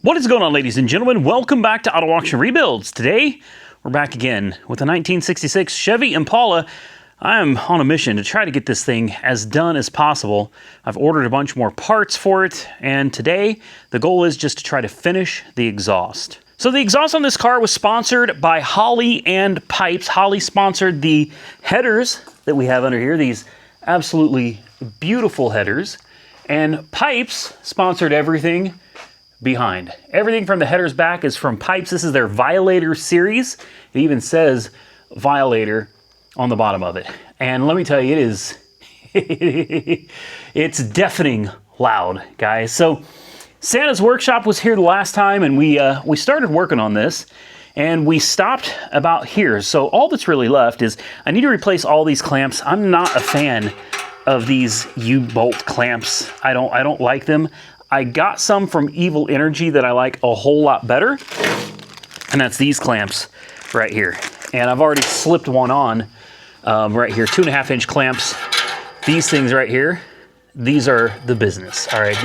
What is going on, ladies and gentlemen? Welcome back to Auto Auction Rebuilds. Today, we're back again with a 1966 Chevy Impala. I am on a mission to try to get this thing as done as possible. I've ordered a bunch more parts for it, and today, the goal is just to try to finish the exhaust. So the exhaust on this car was sponsored by Holley and Pypes. Holley sponsored the headers that we have under here, these absolutely beautiful headers, and Pypes sponsored everything behind. Everything from the headers back is from Pypes. This is their Violator series. It even says Violator on the bottom of it. And let me tell you, it is, it's deafening loud, guys. So Santa's Workshop was here the last time, and we started working on this, and we stopped about here. So all that's really left is I need to replace all these clamps. I'm not a fan of these U-bolt clamps. I don't like them. I got some from Evil Energy that I like a whole lot better, and that's these clamps right here. And I've already slipped one on right here, 2.5 inch clamps. These things right here, these are the business. All right,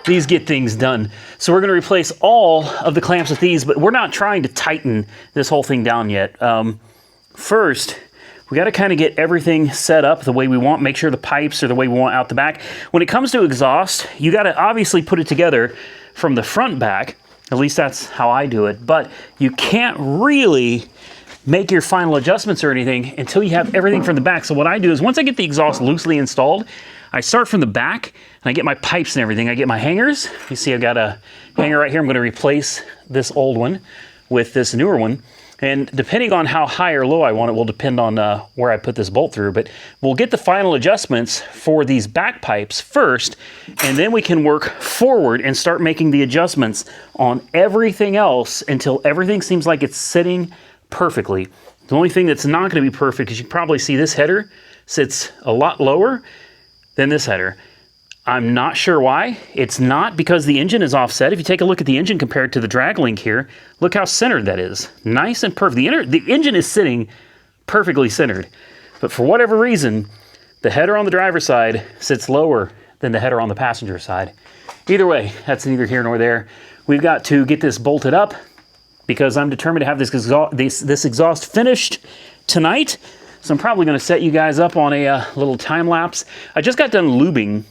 these get things done. So we're gonna replace all of the clamps with these, but we're not trying to tighten this whole thing down yet. First, we got to kind of get everything set up the way we want, make sure the pipes are the way we want out the back. When it comes to exhaust, you got to obviously put it together from the front back. At least that's how I do it. But you can't really make your final adjustments or anything until you have everything from the back. So what I do is once I get the exhaust loosely installed, I start from the back and I get my pipes and everything. I get my hangers. You see I've got a hanger right here. I'm going to replace this old one with this newer one. And depending on how high or low I want it will depend on where I put this bolt through. But we'll get the final adjustments for these back pipes first, and then we can work forward and start making the adjustments on everything else until everything seems like it's sitting perfectly. The only thing that's not going to be perfect is you probably see this header sits a lot lower than this header. I'm not sure why. It's not because the engine is offset. If you take a look at the engine compared to the drag link here, look how centered that is. Nice and perfect. The engine is sitting perfectly centered. But for whatever reason, the header on the driver's side sits lower than the header on the passenger side. Either way, that's neither here nor there. We've got to get this bolted up because I'm determined to have this exhaust finished tonight. So I'm probably going to set you guys up on a little time lapse. I just got done lubing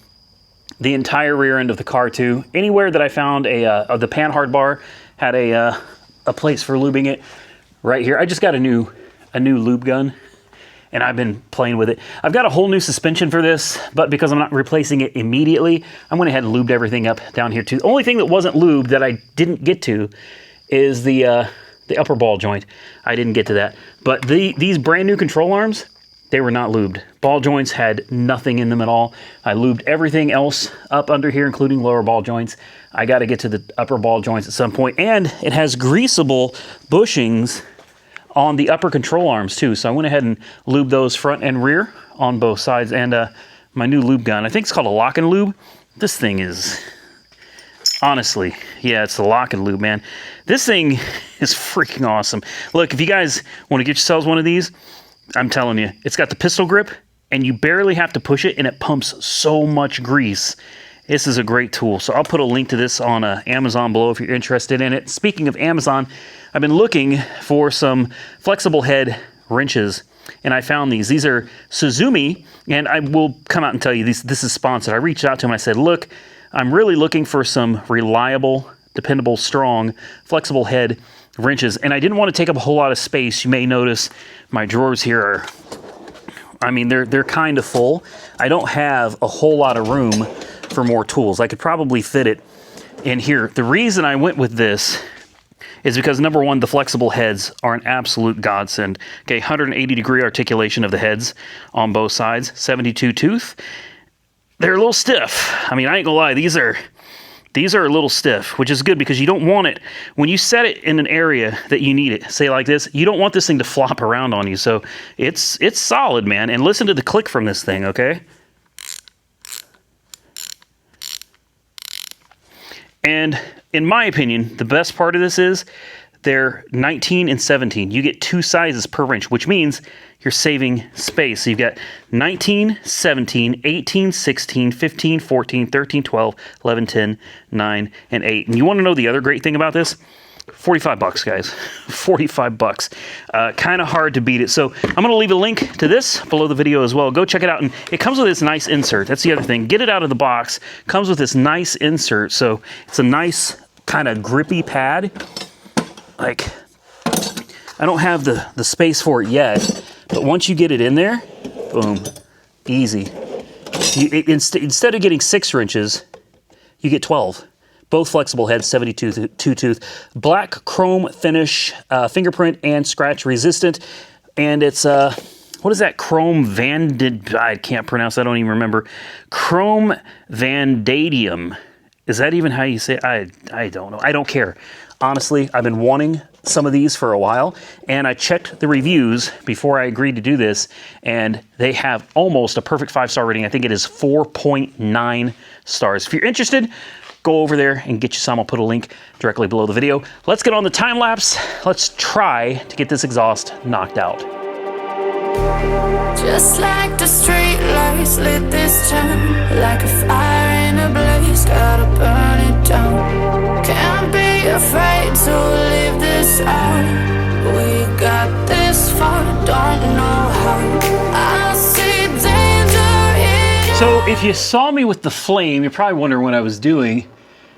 the entire rear end of the car too. Anywhere that I found the panhard bar had a place for lubing it. Right here, I just got a new lube gun, and I've been playing with it. I've got a whole new suspension for this, but because I'm not replacing it immediately, I went ahead and lubed everything up down here too. The only thing that wasn't lubed that I didn't get to is the upper ball joint. I didn't get to that, but these brand new control arms, they were not lubed. Ball joints had nothing in them at all. I lubed everything else up under here, including lower ball joints. I got to get to the upper ball joints at some point. And it has greasable bushings on the upper control arms too. So I went ahead and lubed those front and rear on both sides. And my new lube gun, I think it's called a Lock and Lube. This thing is, honestly, yeah, it's the Lock and Lube, man. This thing is freaking awesome. Look, if you guys want to get yourselves one of these, I'm telling you, it's got the pistol grip, and you barely have to push it, and it pumps so much grease. This is a great tool. So I'll put a link to this on Amazon below if you're interested in it. Speaking of Amazon, I've been looking for some flexible head wrenches, and I found these. These are Suzumi, and I will come out and tell you this is sponsored. I reached out to him. I said, look, I'm really looking for some reliable, dependable, strong, flexible head wrenches, and I didn't want to take up a whole lot of space. You may notice my drawers here are, I mean, they're kind of full. I don't have a whole lot of room for more tools. I could probably fit it in here. The reason I went with this is because, number one, the flexible heads are an absolute godsend. Okay, 180 degree articulation of the heads on both sides, 72 tooth. They're a little stiff. I mean, I ain't gonna lie, these are a little stiff, which is good because you don't want it, when you set it in an area that you need it, say like this, you don't want this thing to flop around on you. So it's solid, man. And listen to the click from this thing, okay? And in my opinion, the best part of this is they're 19 and 17. You get 2 sizes per wrench, which means you're saving space. So you've got 19, 17, 18, 16, 15, 14, 13, 12, 11, 10, 9, and 8. And you want to know the other great thing about this? 45 bucks, guys. 45 bucks. Kind of hard to beat it. So I'm going to leave a link to this below the video as well. Go check it out. And it comes with this nice insert. That's the other thing. Get it out of the box. Comes with this nice insert. So it's a nice kind of grippy pad. Like, I don't have the space for it yet, but once you get it in there, boom, easy. Instead of getting 6 wrenches, you get 12. Both flexible heads, 72 tooth, black chrome finish, fingerprint and scratch resistant, and it's what is that? Chrome I can't pronounce. I don't even remember. Chrome Vanadium. Is that even how you say it? I don't know. I don't care. Honestly, I've been wanting some of these for a while, and I checked the reviews before I agreed to do this, and they have almost a perfect 5-star rating. I think it is 4.9 stars. If you're interested, go over there and get you some. I'll put a link directly below the video. Let's get on the time lapse. Let's try to get this exhaust knocked out. Just like the street lights lit this town, like a fire in a blaze, gotta burn it down. Can't be afraid to leave this out. We got this far, don't know how. I see danger in. So if you saw me with the flame, you're probably wondering what I was doing.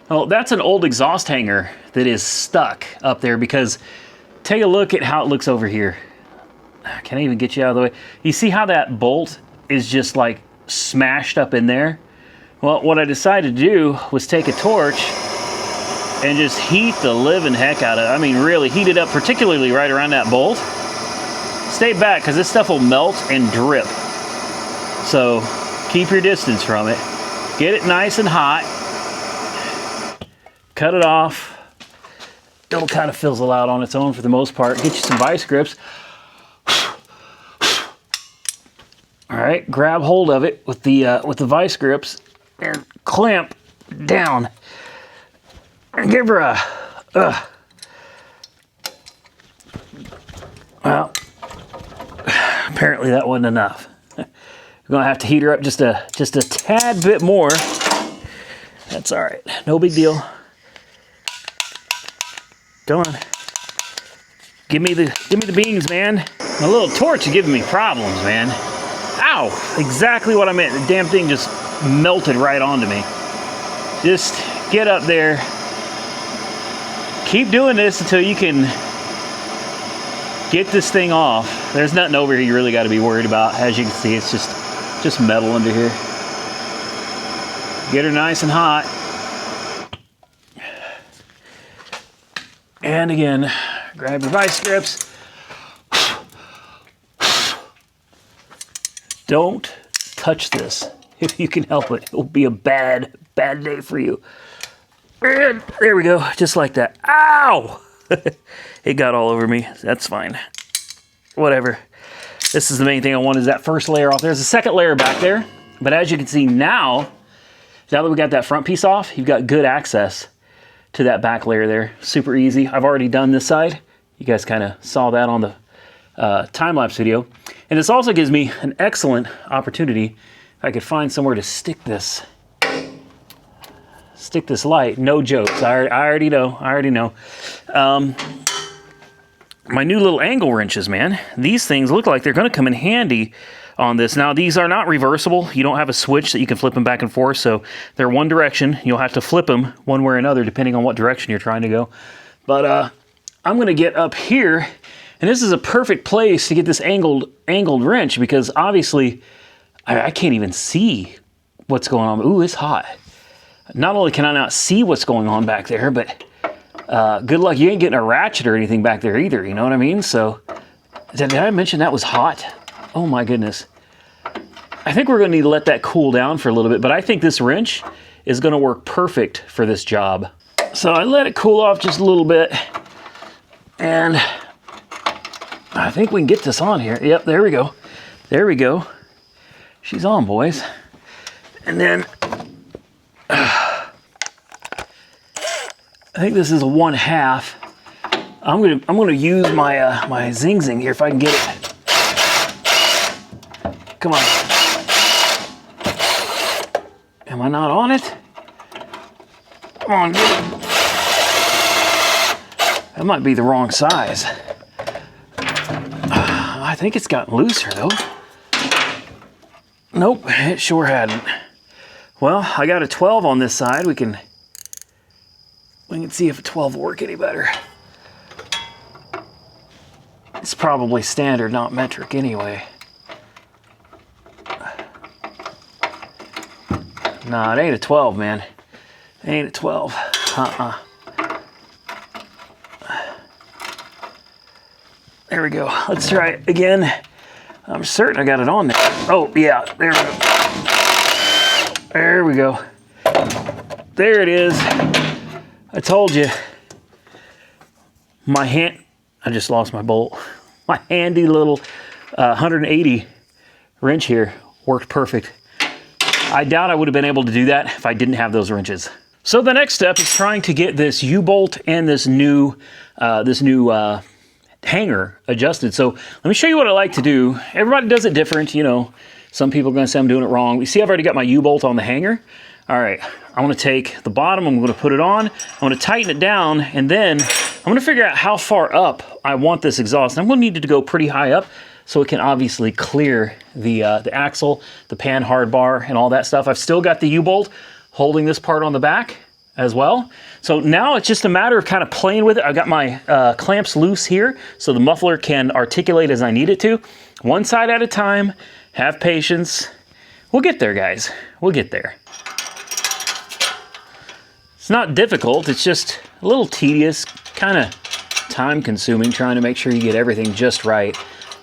Well, that's an old exhaust hanger that is stuck up there, because take a look at how it looks over here. Can I even get you out of the way? You see how that bolt is just like smashed up in there? Well, what I decided to do was take a torch and just heat the living heck out of it. I mean, really heat it up, particularly right around that bolt. Stay back, because this stuff will melt and drip. So keep your distance from it. Get it nice and hot. Cut it off. It'll kind of fizzle out on its own for the most part. Get you some vice grips. All right, grab hold of it with the vice grips and clamp down. And give her a, well, apparently that wasn't enough. We're gonna have to heat her up just a tad bit more. That's all right, no big deal. Come on, give me the beans, man. My little torch is giving me problems, man. Ow! Exactly what I meant. The damn thing just melted right onto me. Just get up there. Keep doing this until you can get this thing off. There's nothing over here you really got to be worried about. As you can see, it's just metal under here. Get her nice and hot. And again, grab your vice grips. Don't touch this if you can help it. It'll be a bad day for you. And there we go, just like that. Ow! It got all over me. That's fine. Whatever. This is the main thing I want, is that first layer off. There's a second layer back there, but as you can see now that we got that front piece off, you've got good access to that back layer there. Super easy. I've already done this side. You guys kind of saw that on the time-lapse video. And this also gives me an excellent opportunity, if I could find somewhere to stick this light. No jokes. I already know. My new little angle wrenches, man. These things look like they're going to come in handy on this. Now, these are not reversible. You don't have a switch that you can flip them back and forth, so they're one direction. You'll have to flip them one way or another depending on what direction you're trying to go. But I'm going to get up here, and this is a perfect place to get this angled wrench, because obviously I can't even see what's going on. Ooh, it's hot. Not only can I not see what's going on back there, but good luck, you ain't getting a ratchet or anything back there either, you know what I mean? So, did I mention that was hot? Oh my goodness. I think we're gonna need to let that cool down for a little bit, but I think this wrench is gonna work perfect for this job. So I let it cool off just a little bit, and I think we can get this on here. Yep, there we go. There we go. She's on, boys. And then, I think this is a 1/2. I'm gonna use my my Zing Zing here if I can get it. Come on. Am I not on it? Come on, get it. That might be the wrong size. I think it's gotten looser though. Nope, it sure hadn't. Well, I got a 12 on this side. We can see if a 12 will work any better. It's probably standard, not metric anyway. Nah, it ain't a 12, man. It ain't a 12. There we go. Let's try it again. I'm certain I got it on there. Oh, yeah. There we go. There we go. There it is. I told you. My hand... I just lost my bolt. My handy little 180 wrench here worked perfect. I doubt I would have been able to do that if I didn't have those wrenches. So the next step is trying to get this U-bolt and this new hanger adjusted. So let me show you what I like to do. Everybody does it different, you know. Some people are going to say I'm doing it wrong. You see, I've already got my U-bolt on the hanger. All right, I'm going to take the bottom, I'm going to put it on, I'm going to tighten it down, and then I'm going to figure out how far up I want this exhaust. I'm going to need it to go pretty high up so it can obviously clear the axle, the pan hard bar, and all that stuff. I've still got the U-bolt holding this part on the back as well. So now it's just a matter of kind of playing with it. I've got my clamps loose here so the muffler can articulate as I need it to. One side at a time, have patience. We'll get there, guys. We'll get there. It's not difficult, it's just a little tedious, kind of time consuming trying to make sure you get everything just right.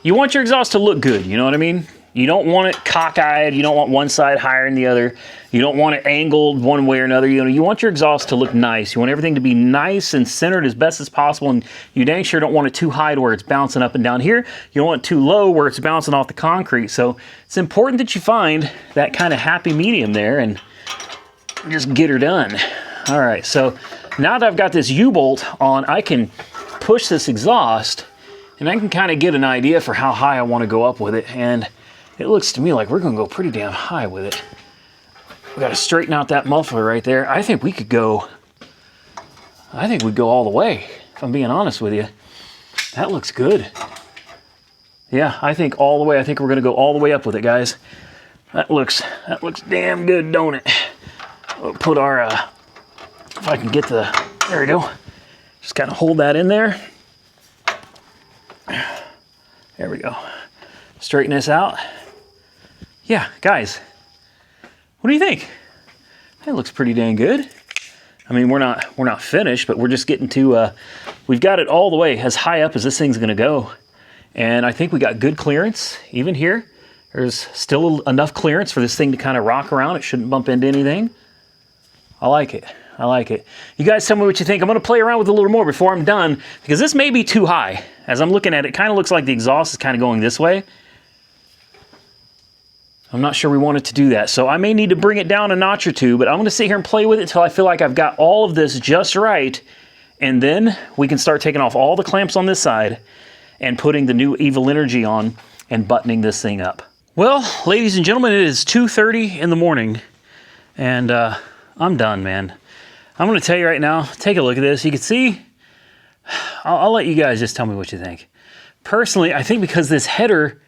You want your exhaust to look good, you know what I mean? You don't want it cockeyed, you don't want one side higher than the other, you don't want it angled one way or another. You know, you want your exhaust to look nice. You want everything to be nice and centered as best as possible, and you dang sure don't want it too high to where it's bouncing up and down here. You don't want it too low where it's bouncing off the concrete. So it's important that you find that kind of happy medium there and just get her done. All right, so now that I've got this U-bolt on, I can push this exhaust and I can kind of get an idea for how high I want to go up with it. And it looks to me like we're going to go pretty damn high with it. We got to straighten out that muffler right there. I think we'd go all the way, if I'm being honest with you. That looks good. Yeah, I think all the way. I think we're going to go all the way up with it, guys. That looks damn good, don't it? We'll put our, if I can get there we go. Just kind of hold that in there. There we go. Straighten this out. Yeah, guys, what do you think? That looks pretty dang good. I mean, we're not finished, but we're just getting to, we've got it all the way as high up as this thing's gonna go. And I think we got good clearance, even here. There's still enough clearance for this thing to kind of rock around. It shouldn't bump into anything. I like it. I like it. You guys tell me what you think. I'm going to play around with it a little more before I'm done, because this may be too high. As I'm looking at it, it kind of looks like the exhaust is kind of going this way. I'm not sure we want it to do that, so I may need to bring it down a notch or two, but I'm going to sit here and play with it until I feel like I've got all of this just right, and then we can start taking off all the clamps on this side and putting the new Evil Energy on and buttoning this thing up. Well, ladies and gentlemen, it is 2:30 in the morning, and I'm done, man. I'm going to tell you right now, take a look at this. You can see, I'll let you guys just tell me what you think. Personally, I think because this header,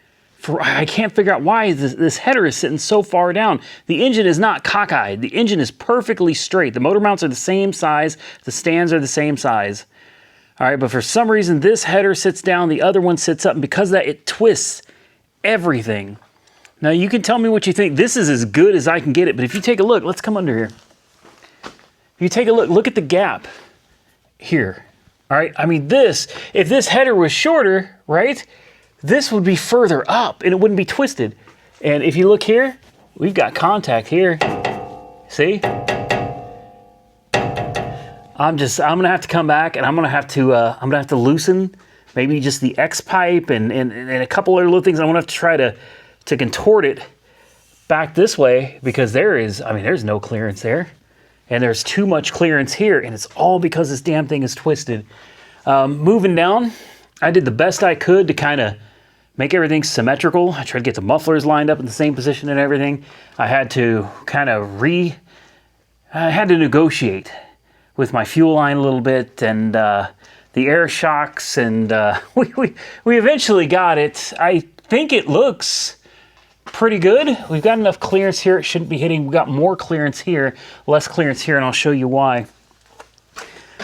I can't figure out why this header is sitting so far down. The engine is not cockeyed. The engine is perfectly straight. The motor mounts are the same size. The stands are the same size. All right, but for some reason, this header sits down, the other one sits up, and because of that, it twists everything. Now, you can tell me what you think. This is as good as I can get it, but if you take a look, let's come under here. If you take a look at the gap here. All right, I mean if this header was shorter, right, this would be further up and it wouldn't be twisted. And if you look here, we've got contact here. See? I'm gonna have to come back and I'm gonna have to loosen maybe just the X pipe and a couple other little things. I'm gonna have to try to contort it back this way because there's no clearance there. And there's too much clearance here, and it's all because this damn thing is twisted. Moving down, I did the best I could to kind of make everything symmetrical. I tried to get the mufflers lined up in the same position and everything. I had to kind of negotiate with my fuel line a little bit and the air shocks, and we eventually got it. I think it looks pretty good. We've got enough clearance here. It shouldn't be hitting. We got more clearance here, less clearance here, and I'll show you why.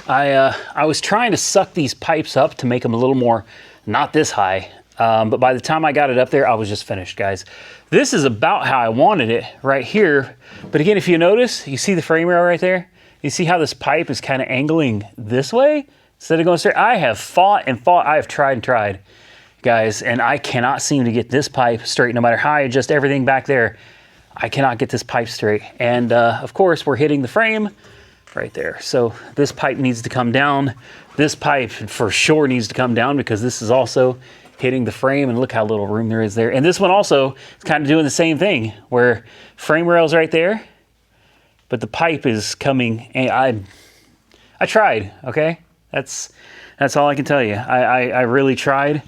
I was trying to suck these pipes up to make them a little more, not this high, but by the time I got it up there, I was just finished, guys. This is about how I wanted it right here. But again, if you notice, you see the frame rail right there? You see how this pipe is kind of angling this way instead of going straight? I have fought and fought. I have tried and tried, guys, and I cannot seem to get this pipe straight. No matter how I adjust everything back there, I cannot get this pipe straight. And of course, we're hitting the frame right there. So this pipe needs to come down. This pipe for sure needs to come down because this is also hitting the frame, and look how little room there is there. And this one also is kind of doing the same thing where frame rail's right there, but the pipe is coming, and I tried, okay? That's all I can tell you. I really tried.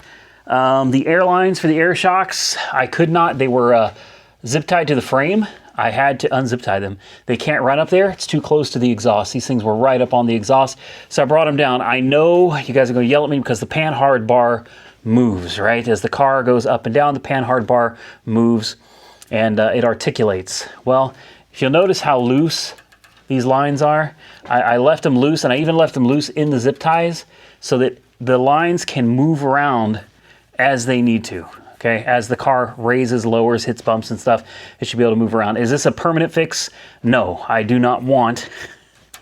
The air lines for the air shocks, I could not. They were zip tied to the frame. I had to unzip tie them. They can't run up there. It's too close to the exhaust. These things were right up on the exhaust. So I brought them down. I know you guys are going to yell at me because the pan hard bar moves, right? As the car goes up and down, the pan hard bar moves and it articulates. Well, if you'll notice how loose these lines are, I left them loose, and I even left them loose in the zip ties so that the lines can move around as they need to. Okay, as the car raises, lowers, hits bumps and stuff, it should be able to move around. Is this a permanent fix? No, I do not want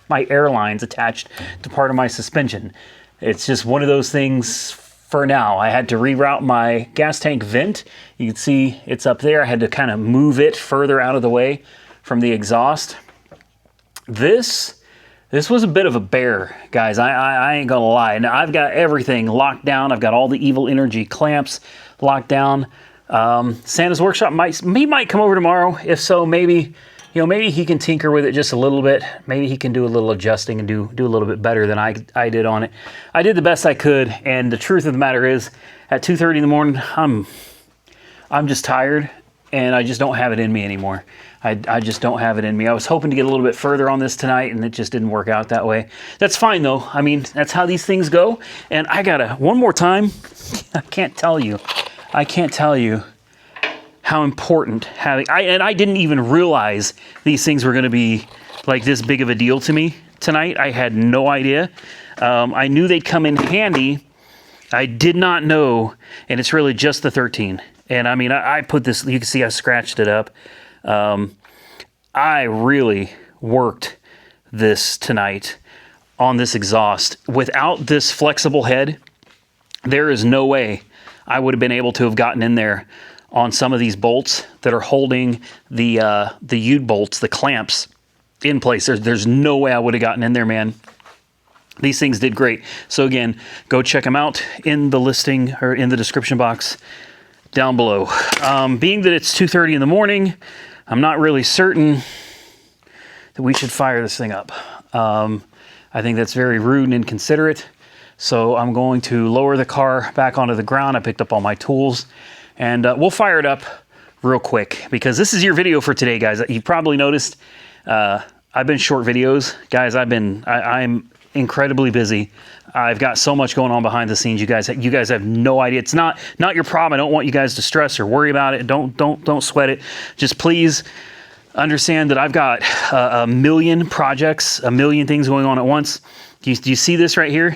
my air lines attached to part of my suspension. It's just one of those things for now. I had to reroute my gas tank vent. You can see it's up there. I had to kind of move it further out of the way from the exhaust. This was a bit of a bear, guys. I ain't gonna lie. Now I've got everything locked down. I've got all the Evil Energy clamps locked down. Santa's workshop might come over tomorrow. If so, maybe he can tinker with it just a little bit. Maybe he can do a little adjusting and do a little bit better than I did on it. I did the best I could, and the truth of the matter is, at 2:30 in the morning, I'm just tired, and I just don't have it in me anymore. I just don't have it in me. I was hoping to get a little bit further on this tonight, and it just didn't work out that way. That's fine, though. I mean, that's how these things go. And I gotta, one more time, I can't tell you how important having, I didn't even realize these things were gonna be like this big of a deal to me tonight. I had no idea. I knew they'd come in handy. I did not know, and it's really just the 13. And I mean, I put this, you can see I scratched it up. I really worked this tonight on this exhaust. Without this flexible head, there is no way I would have been able to have gotten in there on some of these bolts that are holding the U-bolts, the clamps in place. There's no way I would have gotten in there, man. These things did great. So again, go check them out in the listing or in the description box down below. Being that it's 2:30 in the morning, I'm not really certain that we should fire this thing up. I think that's very rude and inconsiderate. So I'm going to lower the car back onto the ground. I picked up all my tools, and we'll fire it up real quick because this is your video for today, guys. You probably noticed I've been short videos, guys. I'm incredibly busy. I've got so much going on behind the scenes. You guys have no idea. It's not your problem. I don't want you guys to stress or worry about it. Don't sweat it. Just please understand that I've got a million projects, a million things going on at once. Do you see this right here?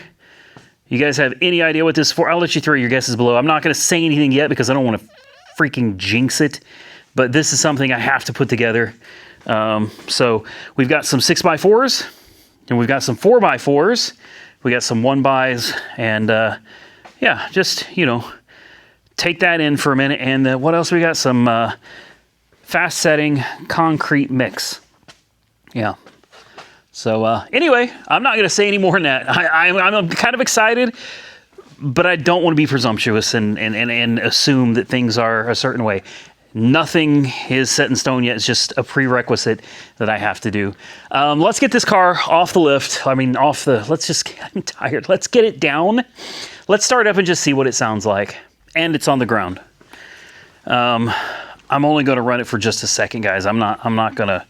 You guys have any idea what this is for? I'll let you throw your guesses below. I'm not going to say anything yet because I don't want to freaking jinx it. But this is something I have to put together. So we've got some 6x4s and we've got some 4x4s. We got some 1x's, and yeah, just, take that in for a minute. And what else we got? Some fast setting concrete mix. Yeah. So anyway, I'm not going to say any more than that. I'm kind of excited, but I don't want to be presumptuous and assume that things are a certain way. Nothing is set in stone yet. It's just a prerequisite that I have to do. Let's get this car off the lift. I mean, I'm tired. Let's get it down. Let's start up and just see what it sounds like. And it's on the ground. I'm only going to run it for just a second, guys. I'm not going to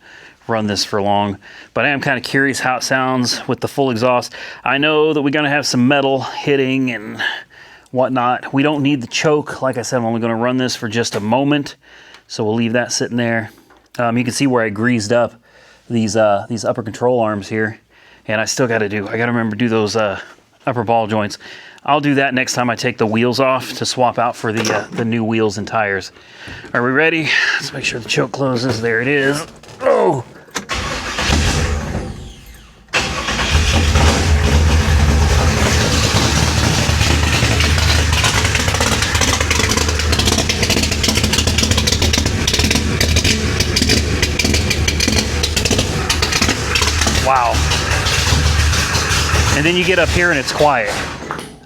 run this for long, but I am kind of curious how it sounds with the full exhaust. I know that we're going to have some metal hitting and whatnot. We don't need the choke. Like I said, I'm only going to run this for just a moment, so we'll leave that sitting there. You can see where I greased up these upper control arms here, and I got to remember to do those upper ball joints. I'll do that next time I take the wheels off to swap out for the new wheels and tires. Are we ready? Let's make sure the choke closes. There it is. Oh! Wow. And then you get up here and it's quiet.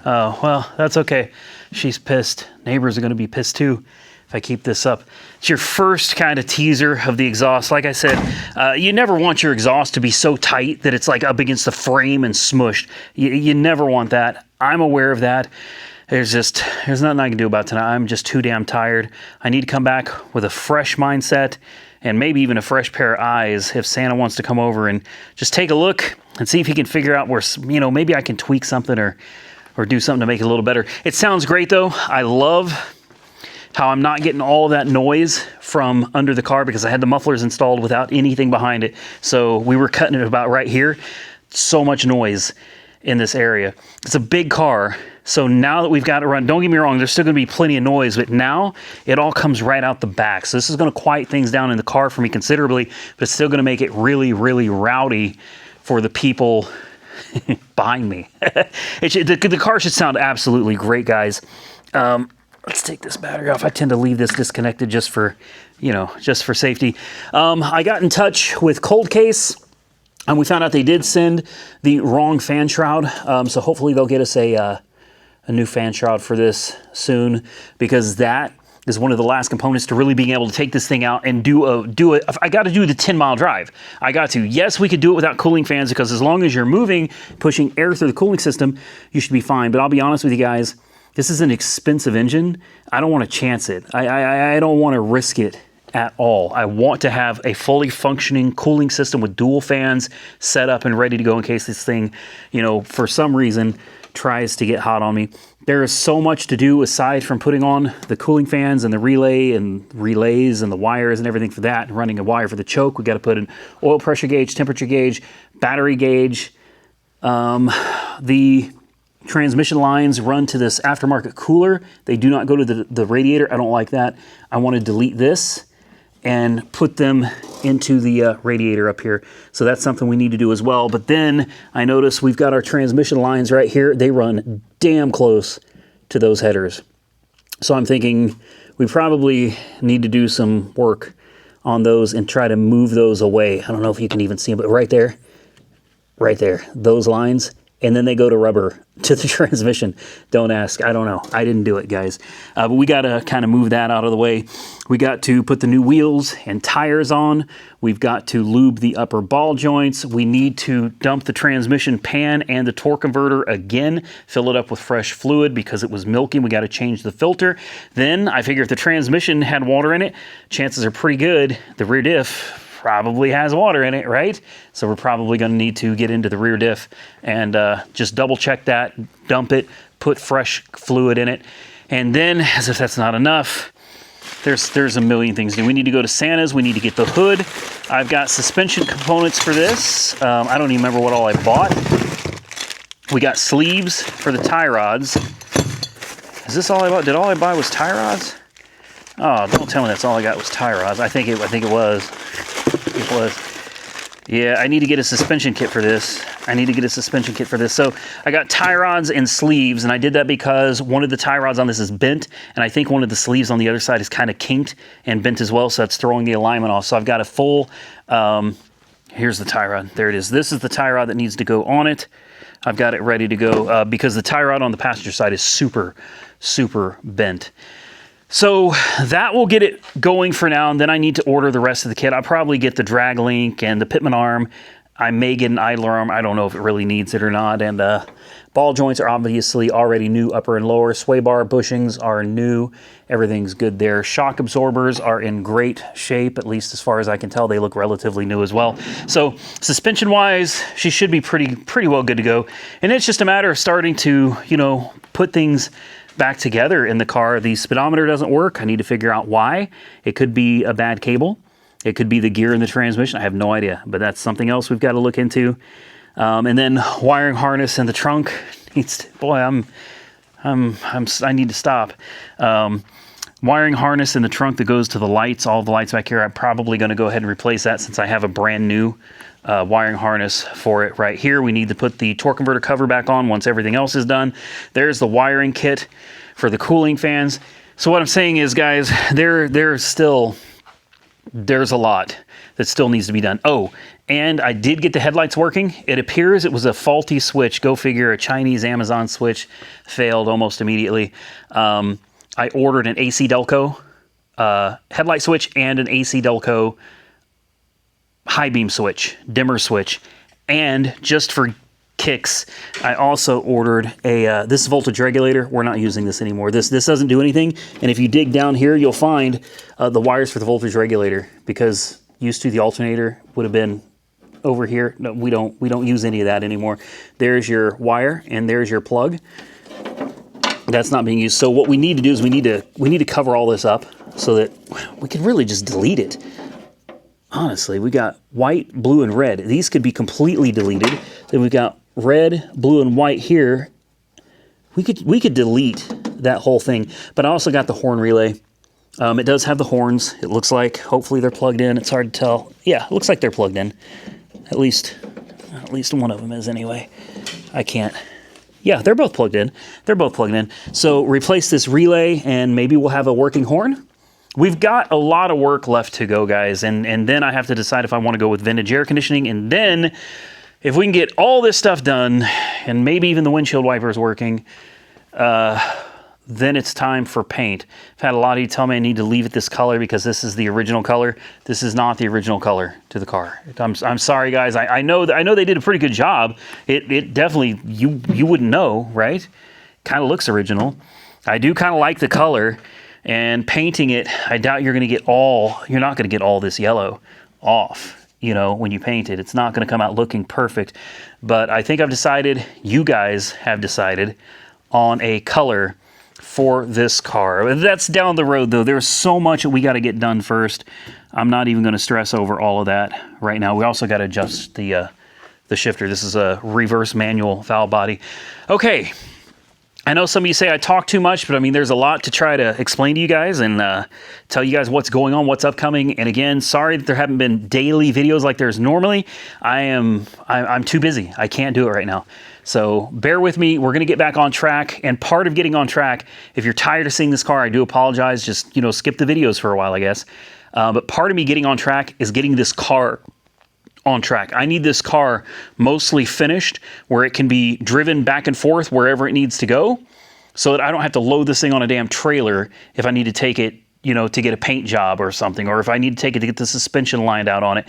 Oh, well, that's okay. She's pissed. Neighbors are going to be pissed too if I keep this up. It's your first kind of teaser of the exhaust. Like I said, you never want your exhaust to be so tight that it's like up against the frame and smushed. You never want that. I'm aware of that. There's nothing I can do about it tonight. I'm just too damn tired. I need to come back with a fresh mindset and maybe even a fresh pair of eyes if Santa wants to come over and just take a look and see if he can figure out where, maybe I can tweak something or do something to make it a little better. It sounds great though. I love how I'm not getting all of that noise from under the car because I had the mufflers installed without anything behind it. So we were cutting it about right here. So much noise in this area. It's a big car. So now that we've got it run, don't get me wrong, there's still gonna be plenty of noise, but now it all comes right out the back. So this is gonna quiet things down in the car for me considerably, but it's still gonna make it really, really rowdy for the people behind me. The car should sound absolutely great, guys. Let's take this battery off. I tend to leave this disconnected just for safety. I got in touch with Cold Case, and we found out they did send the wrong fan shroud. So hopefully they'll get us a new fan shroud for this soon, because that is one of the last components to really being able to take this thing out and do it. I got to do the 10-mile drive. I got to. Yes, we could do it without cooling fans, because as long as you're moving, pushing air through the cooling system, you should be fine. But I'll be honest with you guys, this is an expensive engine. I don't want to chance it. I don't want to risk it at all. I want to have a fully functioning cooling system with dual fans set up and ready to go in case this thing, for some reason tries to get hot on me. There is so much to do aside from putting on the cooling fans and the relays and the wires and everything for that, and running a wire for the choke. We got to put an oil pressure gauge, temperature gauge, battery gauge. The transmission lines run to this aftermarket cooler. They do not go to the radiator. I don't like that. I want to delete this and put them into the radiator up here. So that's something we need to do as well. But then I notice we've got our transmission lines right here. They run damn close to those headers. So I'm thinking we probably need to do some work on those and try to move those away. I don't know if you can even see them, but right there, those lines. And then they go to rubber to the transmission. Don't ask. I don't know. I didn't do it, guys. But we got to kind of move that out of the way. We got to put the new wheels and tires on. We've got to lube the upper ball joints. We need to dump the transmission pan and the torque converter again, fill it up with fresh fluid because it was milky. We got to change the filter. Then I figure if the transmission had water in it, chances are pretty good the rear diff probably has water in it, right? So we're probably going to need to get into the rear diff and just double check that, dump it, put fresh fluid in it. And then, as if that's not enough, there's a million things to do. We need to go to Santa's. We need to get the hood. I've got suspension components for this. I don't even remember what all I bought. We got sleeves for the tie rods. Is this all I bought? Did all I buy was tie rods? Oh, don't tell me that's all I got was tie rods. I think it was. It was. Yeah, I need to get a suspension kit for this. So I got tie rods and sleeves, and I did that because one of the tie rods on this is bent, and I think one of the sleeves on the other side is kind of kinked and bent as well, so that's throwing the alignment off. So I've got a full, here's the tie rod. There it is. This is the tie rod that needs to go on it. I've got it ready to go because the tie rod on the passenger side is super, super bent. So that will get it going for now, and then I need to order the rest of the kit. I'll probably get the drag link and the pitman arm. I may get an idler arm. I don't know if it really needs it or not. And ball joints are obviously already new, upper and lower. Sway bar bushings are new. Everything's good there. Shock absorbers are in great shape, at least as far as I can tell. They look relatively new as well. So suspension-wise, she should be pretty well good to go. And it's just a matter of starting to, you know, put things back together in the car. The speedometer doesn't work. I need to figure out why. It could be a bad cable. It could be the gear in the transmission. I have no idea, but that's something else we've got to look into. And then wiring harness in the trunk needs to, boy, I need to stop. Wiring harness in the trunk that goes to the lights, all the lights back here. I'm probably going to go ahead and replace that since I have a brand new wiring harness for it right here. We need to put the torque converter cover back on once everything else is done. There's the wiring kit for the cooling fans. So what I'm saying is, guys, there's a lot that still needs to be done. Oh, and I did get the headlights working. It appears it was a faulty switch. Go figure, a Chinese Amazon switch failed almost immediately. I ordered an AC Delco headlight switch and an AC Delco high beam switch, dimmer switch. And just for kicks, I also ordered this voltage regulator. We're not using this anymore. This doesn't do anything. And if you dig down here, you'll find the wires for the voltage regulator, because used to the alternator would have been over here. No, we don't use any of that anymore. There's your wire and there's your plug. That's not being used. So what we need to do is we need to cover all this up so that we can really just delete it. Honestly, we got white, blue, and red. These could be completely deleted. Then we've got red, blue, and white here. We could delete that whole thing. But I also got the horn relay. It does have the horns. It looks like hopefully they're plugged in. It's hard to tell. Yeah, it looks like they're plugged in. At least one of them is anyway. I can't. Yeah, they're both plugged in. They're both plugged in. So replace this relay and maybe we'll have a working horn. We've got a lot of work left to go, guys, and then I have to decide if I want to go with vintage air conditioning, and then if we can get all this stuff done, and maybe even the windshield wipers working, then it's time for paint. I've had a lot of you tell me I need to leave it this color because this is the original color. This is not the original color to the car. I'm sorry, guys. I know they did a pretty good job. It definitely, you wouldn't know, right? Kind of looks original. I do kind of like the color. And painting it, I doubt you're not going to get all this yellow off, you know, when you paint it. It's not going to come out looking perfect. But I think I've decided, you guys have decided, on a color for this car. That's down the road, though. There's so much that we got to get done first. I'm not even going to stress over all of that right now. We also got to adjust the shifter. This is a reverse manual valve body. Okay. I know some of you say I talk too much, but I mean, there's a lot to try to explain to you guys and tell you guys what's going on, what's upcoming. And again, sorry that there haven't been daily videos like there's normally. I'm too busy. I can't do it right now. So bear with me. We're going to get back on track. And part of getting on track, if you're tired of seeing this car, I do apologize. Just, you know, skip the videos for a while, I guess. But part of me getting on track is getting this car on track. I need this car mostly finished where it can be driven back and forth wherever it needs to go, so that I don't have to load this thing on a damn trailer if I need to take it, you know, to get a paint job or something, or if I need to take it to get the suspension lined out on it.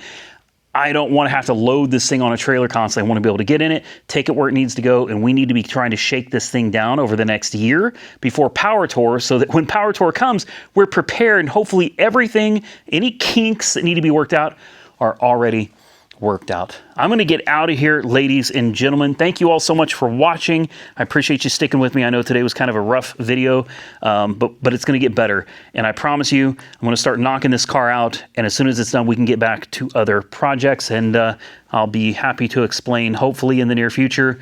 I don't want to have to load this thing on a trailer constantly. I want to be able to get in it, take it where it needs to go, and we need to be trying to shake this thing down over the next year before Power Tour, so that when Power Tour comes, we're prepared, and hopefully everything, any kinks that need to be worked out, are already worked out. I'm going to get out of here, ladies and gentlemen. Thank you all so much for watching. I appreciate you sticking with me. I know today was kind of a rough video, but it's going to get better. And I promise you, I'm going to start knocking this car out. And as soon as it's done, we can get back to other projects. And I'll be happy to explain, hopefully in the near future,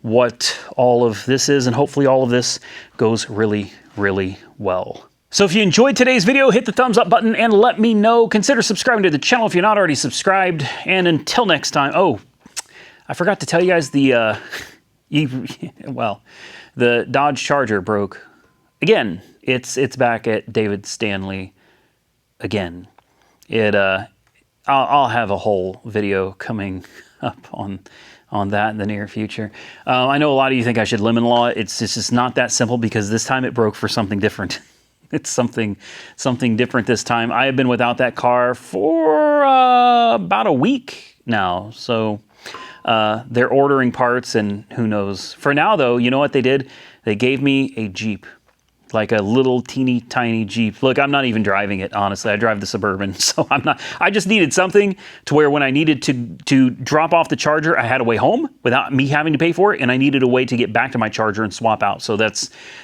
what all of this is. And hopefully all of this goes really, really well. So if you enjoyed today's video, hit the thumbs up button and let me know. Consider subscribing to the channel if you're not already subscribed. And until next time, oh, I forgot to tell you guys the Dodge Charger broke. Again, it's back at David Stanley again. I'll have a whole video coming up on that in the near future. I know a lot of you think I should lemon law it. It's just not that simple, because this time it broke for something different. It's something different this time. I have been without that car for about a week now. So they're ordering parts and who knows. For now, though, you know what they did? They gave me a Jeep. Like a little teeny tiny Jeep. Look, I'm not even driving it, honestly. I drive the Suburban, so I just needed something to where when I needed to drop off the charger, I had a way home without me having to pay for it, and I needed a way to get back to my charger and swap out. So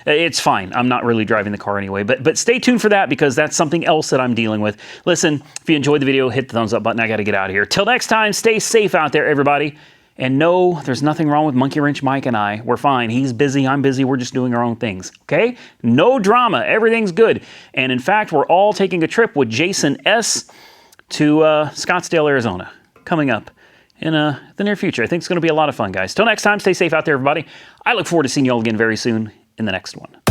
it's fine. I'm not really driving the car anyway, but stay tuned for that because that's something else that I'm dealing with. Listen, if you enjoyed the video, hit the thumbs up button. I got to get out of here. Till next time, stay safe out there, everybody. And no, there's nothing wrong with Monkey Wrench Mike and I. We're fine. He's busy. I'm busy. We're just doing our own things. Okay? No drama. Everything's good. And in fact, we're all taking a trip with Jason S. to Scottsdale, Arizona, coming up in the near future. I think it's going to be a lot of fun, guys. Till next time, stay safe out there, everybody. I look forward to seeing you all again very soon in the next one.